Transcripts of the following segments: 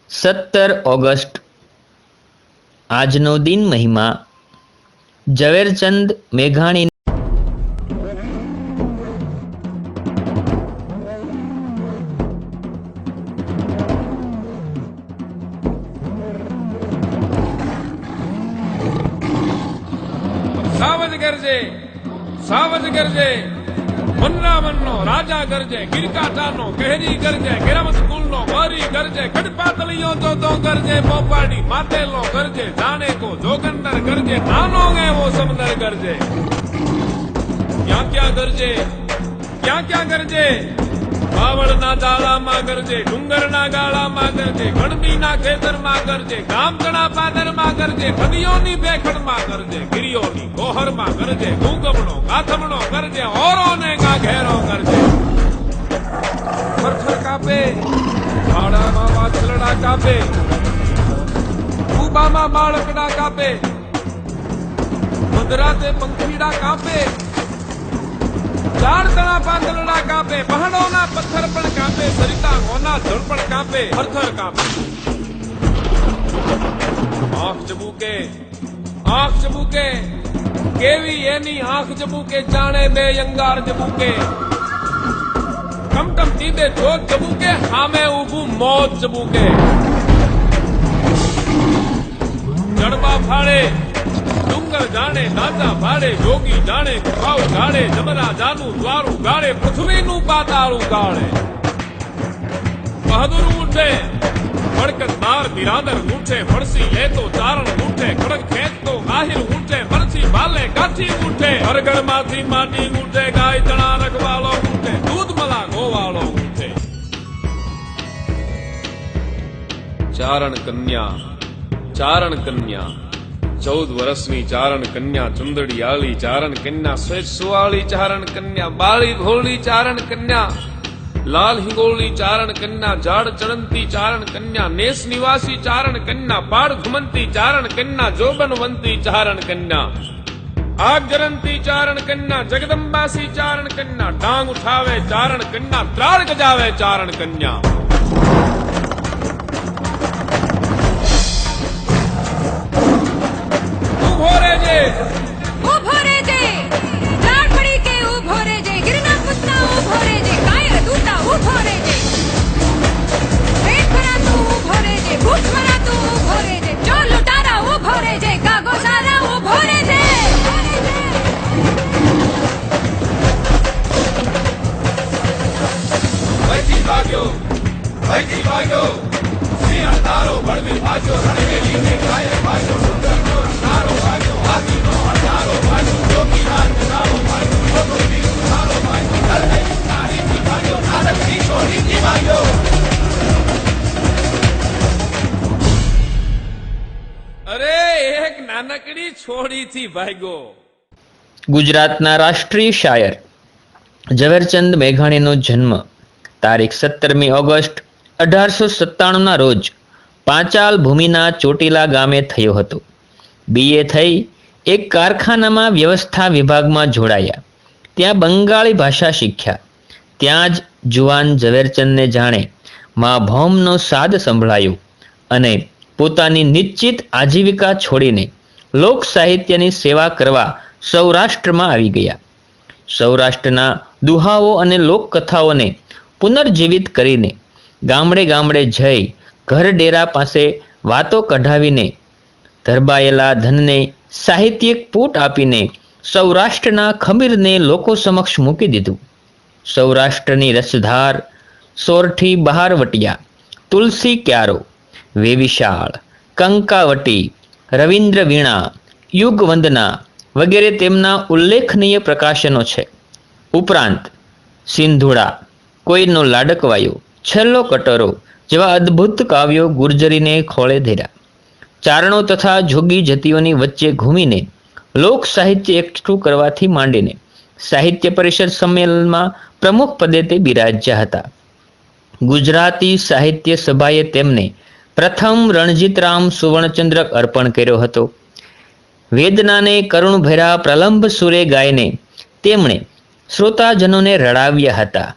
17 August આજનો દિન મહિમા ઝવેરચંદ મેઘાણી સાવજ ગરજે મનના મનનો રાજા ગરજે ગિરકાટાનો કહેરી ગરજે ગિરમત કુલનો મરી ગરજે ખડપાતળીઓ તો ગરજે પોપાડી માતેલો ગરજે જાણે કો જોગંદર ગરજે નાનો એવો સમંદર ગરજે ક્યાં ગરજે ક્યાં ગરજે બાવળના દાળામાં ગરજે ડુંગરના ગાળામાં ગરજે ગણબીના ખેતરમાં ગરજે ગામતળા પાદરમાં ગરજે નદીઓની બેખડમાં ગરજે ગિરિયોની ગોહરમાં ગરજે ગુંગમણો ગાથમણો ગરજે ઓરોને ઘેરો ગરજે થરથર કાપે ભાડામાં વાછલડા કાપે કુબામાં બાળકડા કાપે મધરાતે પંખીડા કાપે ઝાડતળા પાંદડા કાપે પહાડોના પથ્થર પણ કાપે સરિતા હોના જળ પણ કાપે થરથર કાપે આંખ ચબુકે કેવી એની આંખ ચબુકે જાણે બે અંગાર ચબુકે કમકમ તીબે જોત ચબુકે સામે ઊભું મોત ચબુકે જડબા ફાડે ડુંગર જાણે દાતા ભાડે યોગી જાણે ભાવ ગાડે જમરા જાનું દ્વારું ગાડે પૃથ્વીનું પાતાળું ગાળે બહાદુર ઉઠે વડકતદાર બિરાદર ઉઠે ફળસી લે તો ચારણ ઉઠે ખડક ખેત તો આહિર ઉઠે મરછી ભાલે કાઠી ઉઠે હરગર માંથી માટી ઉઠે ગાય ચણા રખવાળો ઉઠે દૂધ મલા ગોવાળો ઉઠે ચારણ કન્યા 14 વર્ષની ચારણ કન્યા ચુંદડી આળી ચારણ કન્યા સ્વેત સુવાળી ચારણ કન્યા બાળી ભોળી ચારણ કન્યા લાલ હિંગોળી ચારણ કન્યા ઝાડ ચડંતી ચારણ કન્યા નેસ નિવાસી ચારણ કન્યા પાડ ઘુમંતી ચારણ કન્યા જોબનવંતી ચારણ કન્યા આગ જરંતી ચારણ કન્યા જગદંબાસી ચારણ કન્યા ડાંગ ઉઠાવે ચારણ કન્યા ત્રાળ ગજાવે ચારણ કન્યા ઉભો રેજે ઝાડ પડી કે ઉભો રેજે ગિરના પુતના ઉભો રેજે કાયર દૂતા ઉભો રેજે પેટ ભરાતું ઉભો રેજે ભૂખ ભરાતું ઉભો રેજે ચો લૂંટારા ઉભો રેજે કાગો સારા ઉભો રેજે વૈતી ભાગ્યો સિંહ તારો બળવી ભાગ્યો રણવેલી ને કાયર ભાગ્યો સુંદરનો તારો ભાગ્યો હાથીનો અઢારો ભાગ્યો જોગીનાથ તારો ભાગ્યો ભગવતી તારો ભાગ્યો ધરતી તારી ભાગ્યો નારદની છોડીની ભાગ્યો અરે એક નાનકડી છોડીથી ભાગ્યો. ગુજરાતના રાષ્ટ્રીય શાયર ઝવેરચંદ મેઘાણીનો જન્મ તારીખ 17મી ઓગસ્ટ 1897ના રોજ પાંચાલ ભૂમિના ચોટીલા ગામે થયો હતો. BA થઈ એક કારખાનામાં વ્યવસ્થા વિભાગમાં જોડાયા. ત્યાં બંગાળી ભાષા શીખ્યા. ત્યાં જ જુવાન ઝવેરચંદને જાણે મા ભૌમનો સાદ સંભળાયો અને પોતાની નિશ્ચિત આજીવિકા છોડીને લોક સાહિત્યની સેવા કરવા સૌરાષ્ટ્રમાં આવી ગયા. સૌરાષ્ટ્રના દુહાઓ અને લોકકથાઓને પુનર્જીવિત કરીને ગામડે ગામડે જઈ ઘર ડેરા પાસે વાતો કઢાવીને ધરબાયેલા ધનને સાહિત્યિક પૂટ આપીને સૌરાષ્ટ્રના ખમીરને લોકો સમક્ષ મૂકી દીધું. સૌરાષ્ટ્રની રસધાર, સોરઠી બહારવટિયા, તુલસી ક્યારો, વેવિશાળ, કંકાવટી, રવિન્દ્ર વીણા, યુગવંદના વગેરે તેમના ઉલ્લેખનીય પ્રકાશનો છે. ઉપરાંત સિંધુડા, કોઈનો લાડકવાયો, છેલ્લો કટરો જેવા અદ્ભુત કાવ્યો ગુર્જરીને ખોળે ધર્યા. ચારણો તથા જોગી જતીઓની વચ્ચે ઘૂમીને લોક સાહિત્ય એકઠું કરવાથી માંડીને સાહિત્ય પરિષદ સંમેલનમાં પ્રમુખ પદે તે બિરાજ્યા હતા. ગુજરાતી સાહિત્ય સભાએ તેમને પ્રથમ રણજીતરામ સુવર્ણચંદ્રક અર્પણ કર્યો હતો. વેદનાને કરુણભર્યા પ્રલંબ સુરે ગાયને તેમણે શ્રોતાજનોને રડાવ્યા હતા.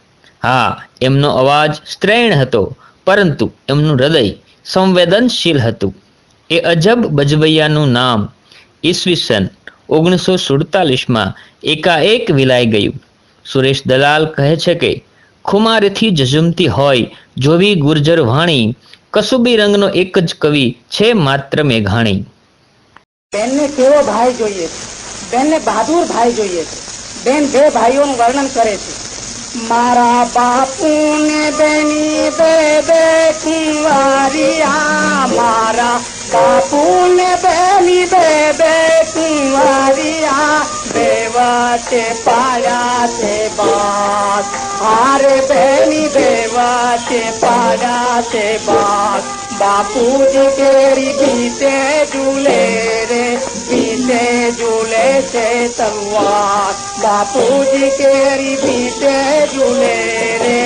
હા, એમનો અવાજ સ્ત્રૈણ હતો, પરંતુ એમનું હૃદય સંવેદનશીલ હતું. એ અજબ બજવૈયાનું નામ ઈસવીસન 1947માં એકાએક વિલાઈ ગયું. સુરેશ દલાલ કહે છે કે ખુમારીથી ઝઝુમતી હોય જોવી ગુર્જર વાણી, કસુબી રંગનો એક જ કવિ છે માત્ર મેઘાણી. બેનને કેવો ભાઈ જોઈએ છે, બેનને બહાદુર ભાઈ જોઈએ છે. બેન બે ભાઈઓનું વર્ણન કરે છે. મારા બાપુને બેની બે બે કુંવારિયા, મારા બાપુને બેની બે બે કુંવારિયા, બે વચ્ચે પાડ્યા છે બાગ, હારે બેની બે વચ્ચે પાડ્યા છે બાગ. બાપુજી કેરી પીતે ઝૂલે રે, પીતે ઝૂલે છે તલવાર, બાપુજી કેરી પીતે ઝૂલે રે.